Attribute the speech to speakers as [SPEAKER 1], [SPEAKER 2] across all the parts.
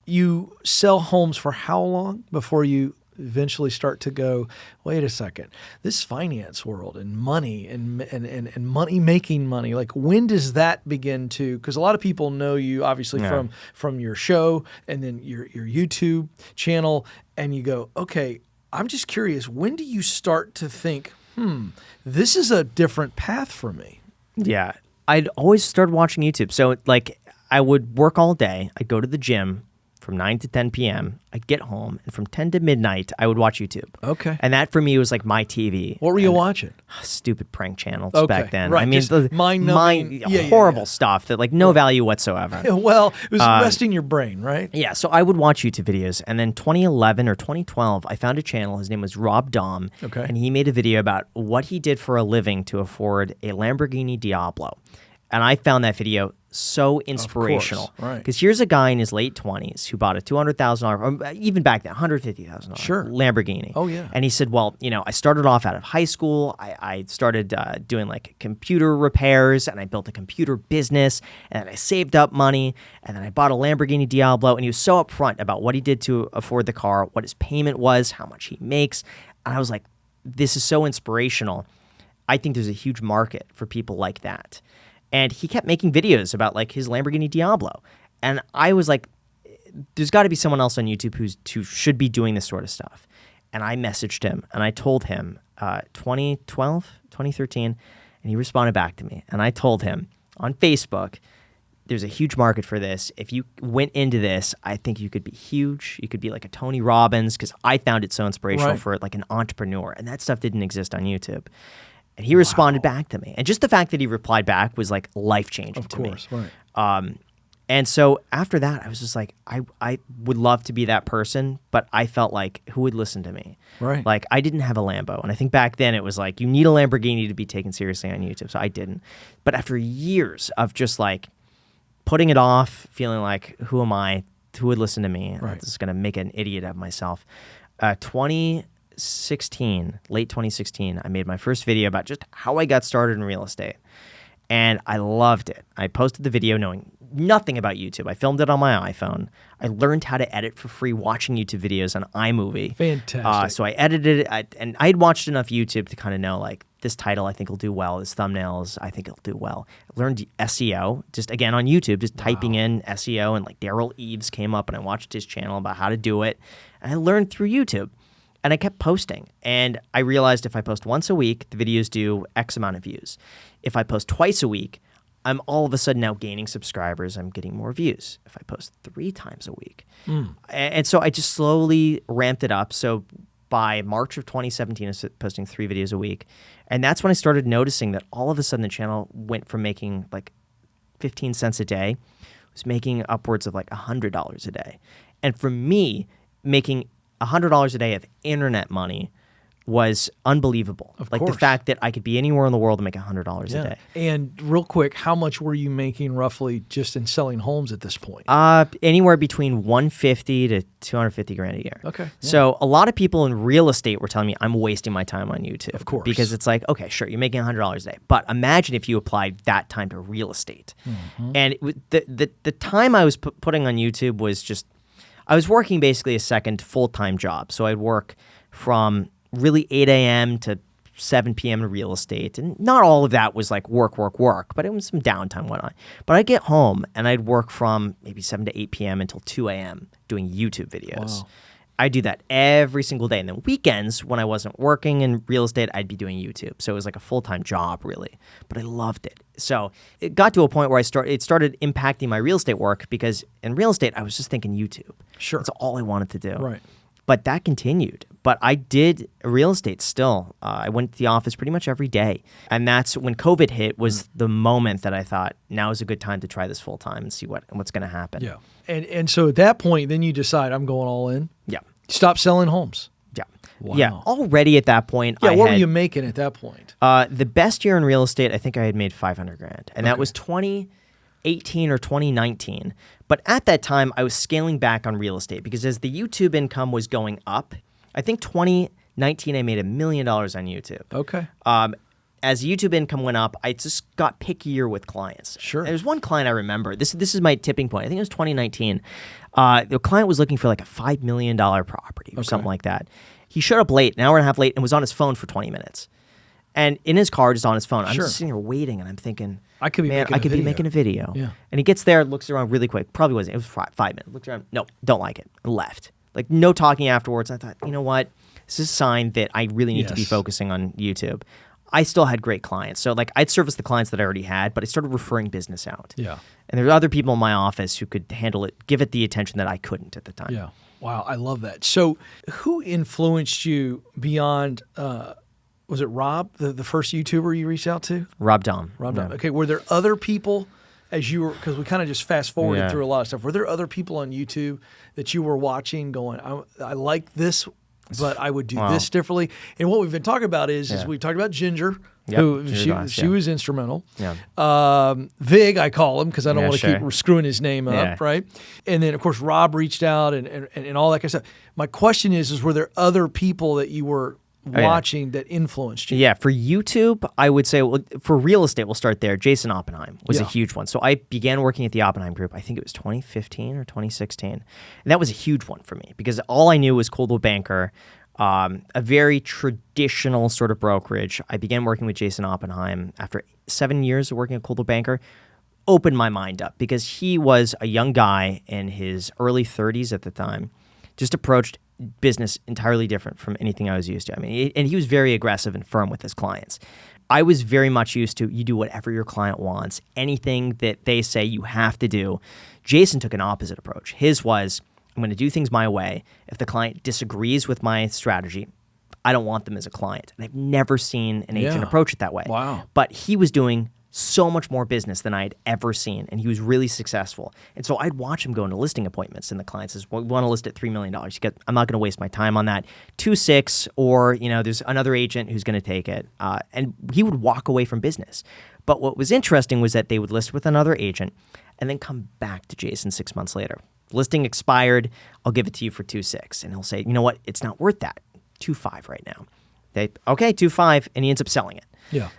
[SPEAKER 1] you sell homes for how long before you eventually start to go, wait a second, this finance world and money and money making money, like when does that begin to, because a lot of people know you obviously from your show and then your YouTube channel, and you go, okay, I'm just curious, when do you start to think, this is a different path for me?
[SPEAKER 2] Yeah. I'd always started watching YouTube. So like I would work all day. I'd go to the gym from 9 to 10 p.m. I'd get home, and from 10 to midnight, I would watch YouTube.
[SPEAKER 1] Okay.
[SPEAKER 2] And that for me was like my TV.
[SPEAKER 1] What were you watching?
[SPEAKER 2] Stupid prank channels back then.
[SPEAKER 1] Right.
[SPEAKER 2] I mean, horrible stuff that like no value whatsoever.
[SPEAKER 1] Well, it was resting your brain, right?
[SPEAKER 2] Yeah. So I would watch YouTube videos. And then 2011 or 2012, I found a channel. His name was Rob Dom.
[SPEAKER 1] Okay.
[SPEAKER 2] And he made a video about what he did for a living to afford a Lamborghini Diablo. And I found that video so inspirational.
[SPEAKER 1] Right.
[SPEAKER 2] Because here's a guy in his late 20s who bought a $200,000, or even back then, $150,000 Lamborghini.
[SPEAKER 1] Oh, yeah.
[SPEAKER 2] And he said, well, you know, I started off out of high school. I started doing like computer repairs, and I built a computer business, and then I saved up money, and then I bought a Lamborghini Diablo. And he was so upfront about what he did to afford the car, what his payment was, how much he makes. And I was like, this is so inspirational. I think there's a huge market for people like that. And he kept making videos about like his Lamborghini Diablo. And I was like, there's got to be someone else on YouTube who should be doing this sort of stuff. And I messaged him and I told him 2013, and he responded back to me. And I told him on Facebook, there's a huge market for this. If you went into this, I think you could be huge. You could be like a Tony Robbins, because I found it so inspirational for like an entrepreneur. And that stuff didn't exist on YouTube. And he responded back to me. And just the fact that he replied back was like life-changing to me. Of course, right. And so after that, I was just like, I would love to be that person, but I felt like, who would listen to me?
[SPEAKER 1] Right.
[SPEAKER 2] Like, I didn't have a Lambo. And I think back then it was like, you need a Lamborghini to be taken seriously on YouTube. So I didn't. But after years of just like putting it off, feeling like, who am I? Who would listen to me?
[SPEAKER 1] Right.
[SPEAKER 2] I'm just going to make an idiot of myself. 2016, late 2016, I made my first video about just how I got started in real estate. And I loved it. I posted the video knowing nothing about YouTube. I filmed it on my iPhone. I learned how to edit for free watching YouTube videos on iMovie.
[SPEAKER 1] Fantastic.
[SPEAKER 2] So I edited it, and I had watched enough YouTube to kind of know, like, this title I think will do well. This thumbnails I think it'll do well. I learned SEO, just again on YouTube, just typing in SEO, and like Daryl Eves came up, and I watched his channel about how to do it. And I learned through YouTube. And I kept posting, and I realized if I post once a week, the videos do X amount of views. If I post twice a week, I'm all of a sudden now gaining subscribers. I'm getting more views. If I post 3 times a week. And so I just slowly ramped it up. So by March of 2017, I was posting 3 videos a week. And that's when I started noticing that all of a sudden the channel went from making like 15 cents a day, was making upwards of like $100 a day. And for me, making $100 a day of internet money was unbelievable.
[SPEAKER 1] Of
[SPEAKER 2] like
[SPEAKER 1] course.
[SPEAKER 2] The fact that I could be anywhere in the world and make $100 a day.
[SPEAKER 1] And real quick, how much were you making roughly just in selling homes at this point?
[SPEAKER 2] Anywhere between $150 to $250,000 a year.
[SPEAKER 1] Okay. Yeah.
[SPEAKER 2] So a lot of people in real estate were telling me I'm wasting my time on YouTube.
[SPEAKER 1] Of course.
[SPEAKER 2] Because it's like, okay, sure, you're making $100 a day, but imagine if you applied that time to real estate. And the time I was putting on YouTube was just, I was working basically a second full-time job. So I'd work from really 8 a.m. to 7 p.m. in real estate. And not all of that was like work, but it was some downtime whatnot. But I'd get home and I'd work from maybe 7 to 8 p.m. until 2 a.m. doing YouTube videos. Wow. I'd do that every single day. And then weekends, when I wasn't working in real estate, I'd be doing YouTube. So it was like a full-time job, really. But I loved it. So it got to a point where it started impacting my real estate work, because in real estate, I was just thinking YouTube.
[SPEAKER 1] Sure.
[SPEAKER 2] That's all I wanted to do.
[SPEAKER 1] Right.
[SPEAKER 2] But that continued. But I did real estate still. I went to the office pretty much every day. And that's when COVID hit, was the moment that I thought, now is a good time to try this full time and see what's going to happen.
[SPEAKER 1] Yeah. And so at that point, then you decide, I'm going all in?
[SPEAKER 2] Yeah.
[SPEAKER 1] Stop selling homes?
[SPEAKER 2] Yeah.
[SPEAKER 1] Wow.
[SPEAKER 2] Yeah. Already at that point,
[SPEAKER 1] what were you making at that point?
[SPEAKER 2] The best year in real estate, I think I had made $500,000. And that was 2018 or 2019. But at that time, I was scaling back on real estate, because as the YouTube income was going up, I think 2019 I made $1 million on YouTube.
[SPEAKER 1] Okay.
[SPEAKER 2] as YouTube income went up, I just got pickier with clients.
[SPEAKER 1] Sure.
[SPEAKER 2] There's one client I remember. This is my tipping point. I think it was 2019. The client was looking for like a $5 million property or something like that. He showed up late, an hour and a half late, and was on his phone for 20 minutes. And in his car, just on his phone. I'm just sitting here waiting, and I'm thinking,
[SPEAKER 1] I could be
[SPEAKER 2] making a video.
[SPEAKER 1] Yeah.
[SPEAKER 2] And he gets there, looks around really quick. Probably wasn't. It was 5 minutes. Looked around. No, don't like it. And left. Like, no talking afterwards. I thought, you know what? This is a sign that I really need to be focusing on YouTube. I still had great clients. So, like, I'd service the clients that I already had, but I started referring business out.
[SPEAKER 1] Yeah.
[SPEAKER 2] And there were other people in my office who could handle it, give it the attention that I couldn't at the time.
[SPEAKER 1] Yeah. Wow, I love that. So who influenced you beyond, was it Rob, the first YouTuber you reached out to?
[SPEAKER 2] Rob Dom.
[SPEAKER 1] Rob Dom. Okay, were there other people as you were, because we kind of just fast forwarded through a lot of stuff, were there other people on YouTube that you were watching going, I like this, but I would do this differently? And what we've been talking about is we talked about Ginger, who she was instrumental.
[SPEAKER 2] Yeah.
[SPEAKER 1] Vig, I call him because I don't want to
[SPEAKER 2] sure.
[SPEAKER 1] keep screwing his name up, right? And then, of course, Rob reached out and all that kind of stuff. My question is were there other people that you were watching that influenced you?
[SPEAKER 2] Yeah, for YouTube, I would say, well, for real estate, we'll start there. Jason Oppenheim was a huge one. So I began working at the Oppenheim Group, I think it was 2015 or 2016. And that was a huge one for me because all I knew was Coldwell Banker, a very traditional sort of brokerage. I began working with Jason Oppenheim after 7 years of working at Coldwell Banker. Opened my mind up because he was a young guy in his early 30s at the time, just approached business entirely different from anything I was used to. I mean, and he was very aggressive and firm with his clients. I was very much used to you do whatever your client wants, anything that they say you have to do. Jason took an opposite approach. His was, I'm going to do things my way. If the client disagrees with my strategy, I don't want them as a client. And I've never seen an agent approach it that way.
[SPEAKER 1] Wow.
[SPEAKER 2] But he was doing so much more business than I'd ever seen, and he was really successful. And so I'd watch him go into listing appointments, and the client says, well, we want to list at $3 million. I'm not going to waste my time on that. 2.6, or, there's another agent who's going to take it. And he would walk away from business. But what was interesting was that they would list with another agent and then come back to Jason 6 months later. Listing expired. I'll give it to you for 2.6. And he'll say, you know what? It's not worth that. 2.5 right now. Okay, 2.5, and he ends up selling it.
[SPEAKER 1] Yeah.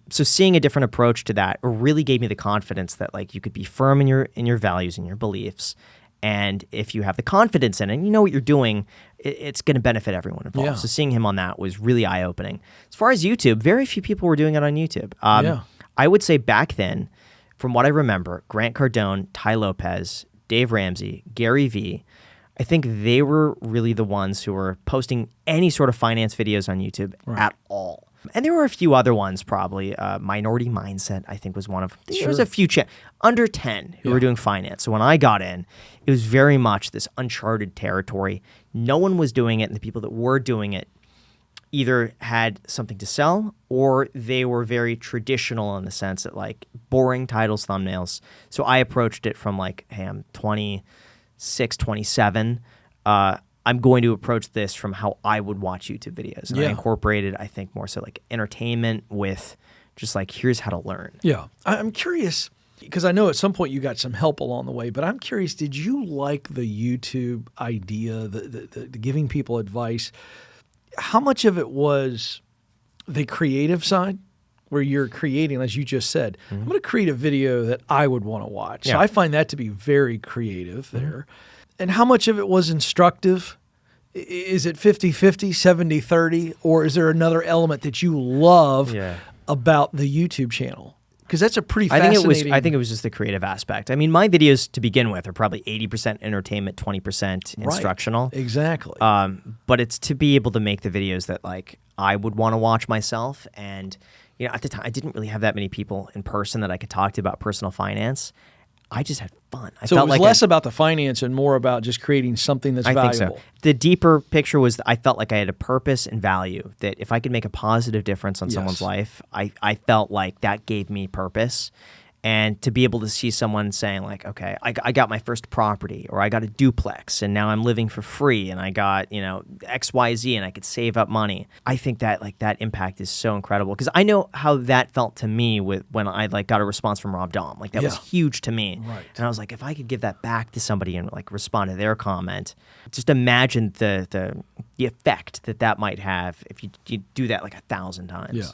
[SPEAKER 2] So seeing a different approach to that really gave me the confidence that like you could be firm in your values and your beliefs, and if you have the confidence in it and you know what you're doing, it's going to benefit everyone involved.
[SPEAKER 1] Yeah.
[SPEAKER 2] So seeing him on that was really eye-opening. As far as YouTube, very few people were doing it on YouTube. I would say back then, from what I remember, Grant Cardone, Ty Lopez, Dave Ramsey, Gary Vee, I think they were really the ones who were posting any sort of finance videos on YouTube at all. And there were a few other ones probably. Minority Mindset, I think, was one of them. There was a few under 10 who were doing finance. So when I got in, it was very much this uncharted territory. No one was doing it, and the people that were doing it either had something to sell or they were very traditional in the sense that like boring titles, thumbnails. So I approached it from like, hey, I'm 26, 27. I'm going to approach this from how I would watch YouTube videos. And I incorporated, I think, more so like entertainment with just like, here's how to learn.
[SPEAKER 1] Yeah. I'm curious, because I know at some point you got some help along the way, but I'm curious, did you like the YouTube idea, the giving people advice? How much of it was the creative side, where you're creating, as you just said, I'm going to create a video that I would want to watch. So I find that to be very creative there. And how much of it was instructive? Is it 50-50, 70-30, or is there another element that you love about the YouTube channel? Because that's a pretty fascinating...
[SPEAKER 2] I think it was just the creative aspect. I mean, my videos to begin with are probably 80% entertainment, 20% instructional.
[SPEAKER 1] Right. Exactly.
[SPEAKER 2] But it's to be able to make the videos that like I would want to watch myself. And at the time, I didn't really have that many people in person that I could talk to about personal finance. I just had fun.
[SPEAKER 1] So it was less about the finance and more about just creating something that's valuable.
[SPEAKER 2] I think so. The deeper picture was I felt like I had a purpose and value, that if I could make a positive difference on someone's life, I felt like that gave me purpose. And to be able to see someone saying like, okay, I got my first property, or I got a duplex and now I'm living for free, and I got, XYZ and I could save up money. I think that like that impact is so incredible, because I know how that felt to me when I like got a response from Rob Dom. Like that was huge to me. Right. And I was like, if I could give that back to somebody and like respond to their comment, just imagine the effect that might have if you do that like 1,000 times.
[SPEAKER 1] Yeah.